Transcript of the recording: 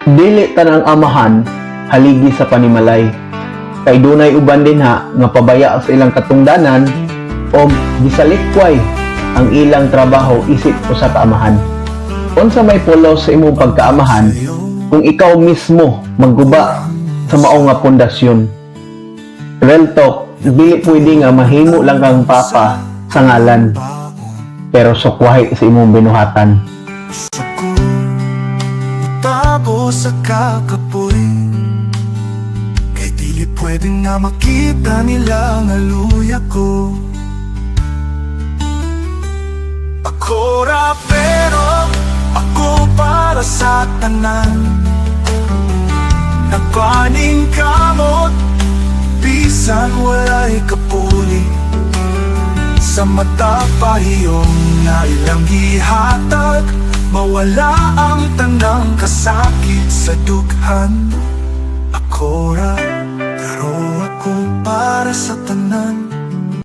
Dili tanang amahan haligi sa panimalay. Kay dunay uban dinha nga pabaya sa ilang katungdanan o gisalikway ang ilang trabaho isip usa ka amahan. Unsa may pulos sa imong pagkaamahan kung ikaw mismo magguba sa mao nga pundasyon? Real talk, dili pwede nga mahimo lang kang papa sa ngalan pero sukwahi sa imong binuhatan. Tago sa kakapoy, kay dili pwede nga makita nila nga luya ko. Ako ra pero ako para sa tanan, nagpaning kamot bisan walay kapuli. Sa mata pahiyong na ilang gihatag, mawala ang tanang kasakit sa dughan. Ako ra, pero ako para sa tanan,